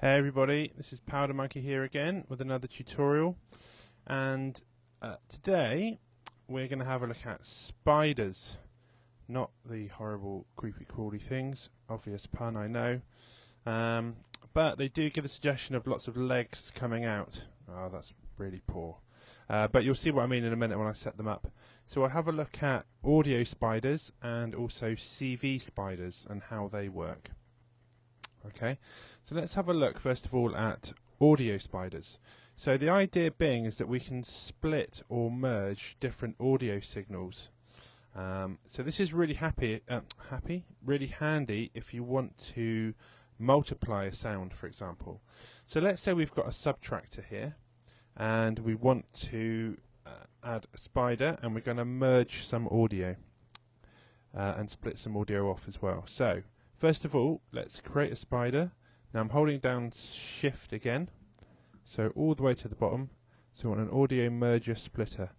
Hey everybody, this is Powder Monkey here again with another tutorial, and today we're going to have a look at spiders, not the horrible creepy crawly things, obvious pun I know, but they do give a suggestion of lots of legs coming out. Oh, that's really poor, but you'll see what I mean in a minute when I set them up. So I'll have a look at audio spiders and also CV spiders and how they work. Okay, so let's have a look first of all at audio spiders. So the idea being is that we can split or merge different audio signals. So this is really really handy if you want to multiply a sound, for example. So let's say we've got a subtractor here and we want to add a spider, and we're going to merge some audio and split some audio off as well. So first of all, let's create a spider. Now I'm holding down Shift again, so all the way to the bottom. So I want an audio merger splitter.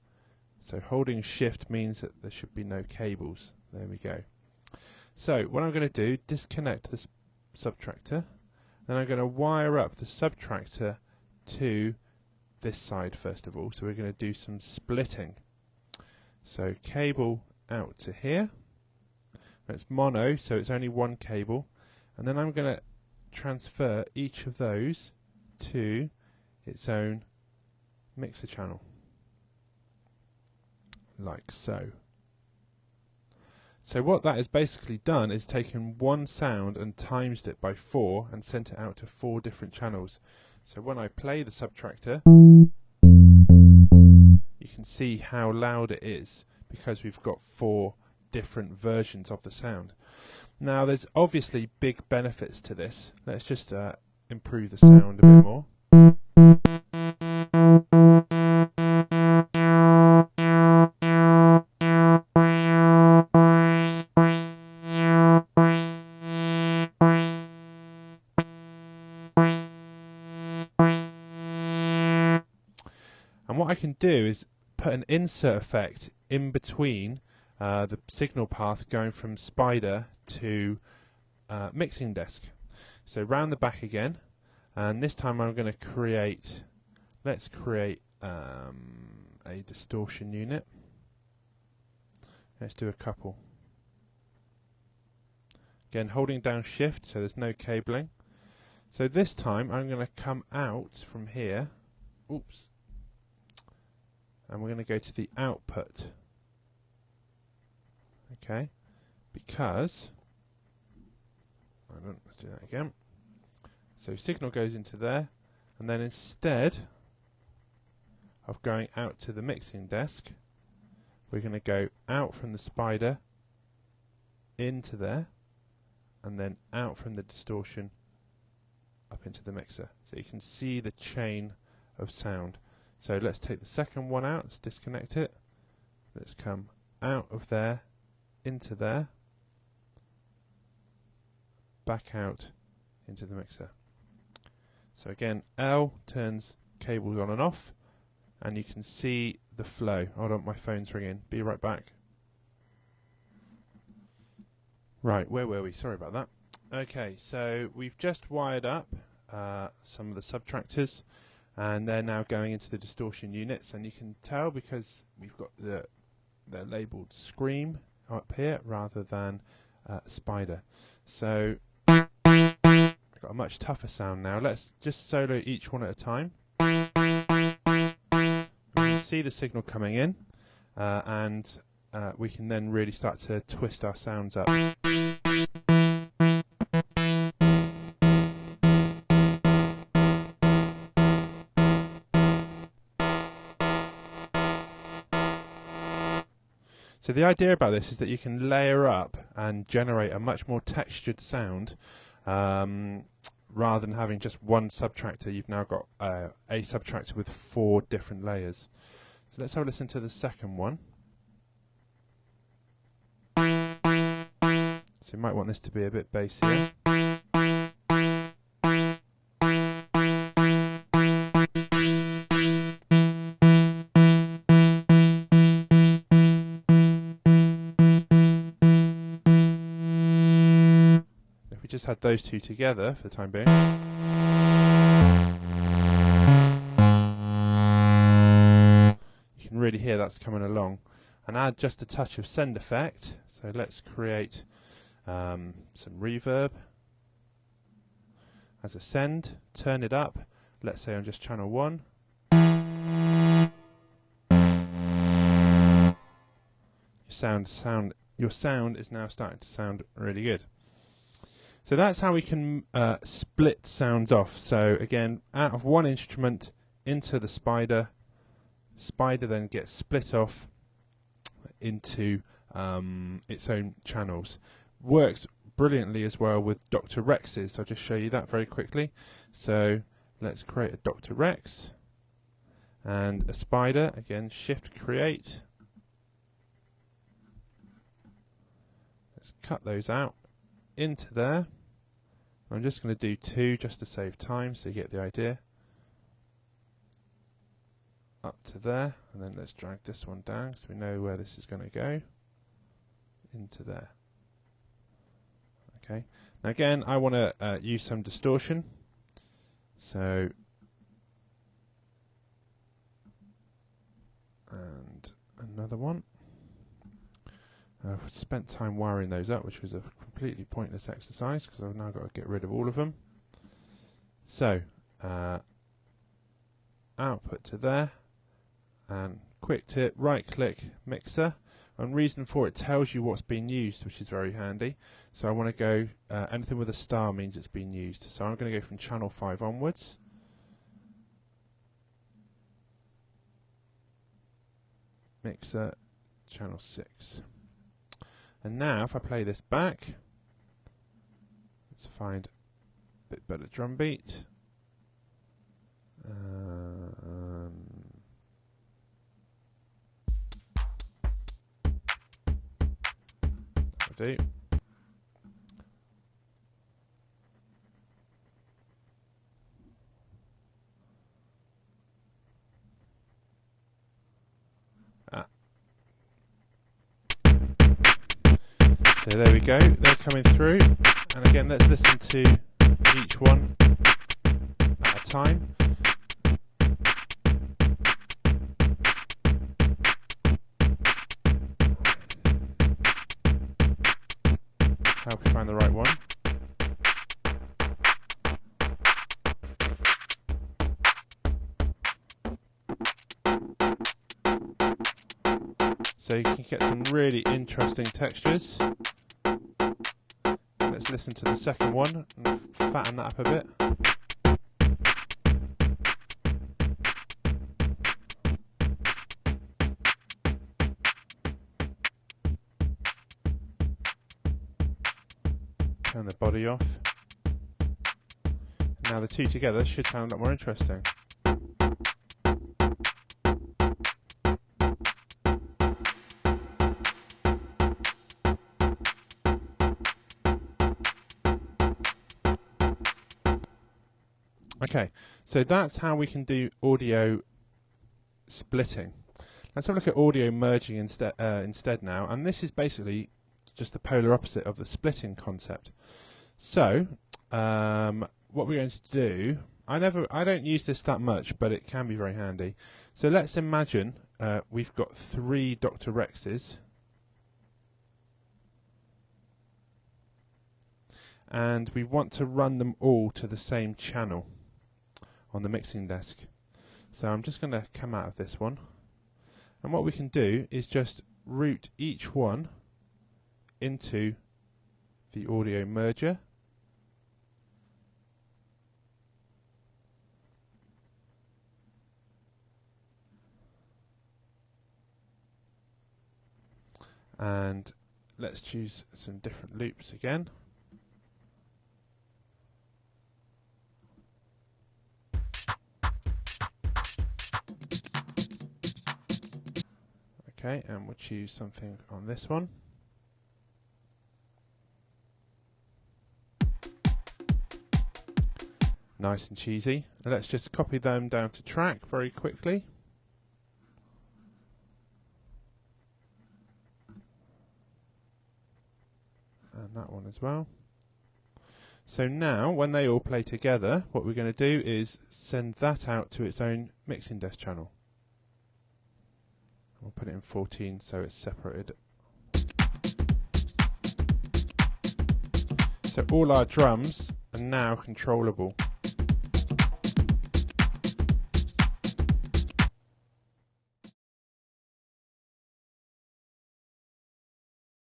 So holding Shift means that there should be no cables. There we go. So what I'm going to do, disconnect the subtractor, then I'm going to wire up the subtractor to this side first of all. So we're going to do some splitting. So cable out to here. It's mono, so it's only one cable, and then I'm going to transfer each of those to its own mixer channel, like so. So what that has basically done is taken one sound and times it by 4 and sent it out to 4 different channels. So when I play the subtractor, you can see how loud it is because we've got 4 different versions of the sound. Now there's obviously big benefits to this. Let's just improve the sound a bit more. And what I can do is put an insert effect in between the signal path going from spider to mixing desk. So round the back again, and this time I'm going to create, let's create a distortion unit. Let's do a couple. Again, holding down Shift so there's no cabling. So this time I'm going to come out from here, oops, and we're going to go to the output. Okay, because let's do that again. So signal goes into there, and then instead of going out to the mixing desk, we're going to go out from the spider into there, and then out from the distortion up into the mixer. So you can see the chain of sound. So let's take the second one out, let's disconnect it. Let's come out of there, into there, back out into the mixer. So again, L turns cables on and off, and you can see the flow. Hold on, my phone's ringing. Be right back. Right, where were we? Sorry about that. Okay, so we've just wired up some of the subtractors, and they're now going into the distortion units, and you can tell because we've got they're labelled Scream up here rather than spider. So I've got a much tougher sound now. Let's just solo each one at a time. We can see the signal coming in, and we can then really start to twist our sounds up. So the idea about this is that you can layer up and generate a much more textured sound rather than having just one subtractor. You've now got a subtractor with 4 different layers. So let's have a listen to the second one. So you might want this to be a bit bassier. Just had those two together for the time being. that's coming along, and add just a touch of send effect. So let's create some reverb as a send, turn it up, let's say on just channel 1. Your sound is now starting to sound really good. So that's how we can split sounds off. So again, out of one instrument into the spider then gets split off into its own channels. Works brilliantly as well with Dr. Rex's. I'll just show you that very quickly. So let's create a Dr. Rex and a spider. Again, shift create. Let's cut those out into there. I'm just going to do 2 just to save time, so you get the idea. Up to there, and then let's drag this one down so we know where this is going to go. Into there. Okay. Now again, I want to use some distortion. So, and another one. I've spent time wiring those up, which was a completely pointless exercise because I've now got to get rid of all of them. So, output to there, and quick tip, right click mixer, and reason for it tells you what's been used, which is very handy. So I want to go, anything with a star means it's been used. So I'm going to go from channel 5 onwards. Mixer, channel 6. And now, if I play this back, let's find a bit better drum beat. That'll do. So there we go, they're coming through, and again let's listen to each one at a time. Help you find the right one. So you can get some really interesting textures. Let's listen to the second one and fatten that up a bit. Turn the body off. Now the two together should sound a lot more interesting. Okay, so that's how we can do audio splitting. Let's have a look at audio merging instead now, and this is basically just the polar opposite of the splitting concept. So, what we're going to do, I don't use this that much, but it can be very handy. So let's imagine we've got 3 Dr. Rexes, and we want to run them all to the same channel on the mixing desk. So I'm just going to come out of this one, and what we can do is just route each one into the audio merger. And let's choose some different loops again. Okay, and we'll choose something on this one. Nice and cheesy. Let's just copy them down to track very quickly. And that one as well. So now, when they all play together, what we're going to do is send that out to its own mixing desk channel. We'll put it in 14 so it's separated. So all our drums are now controllable.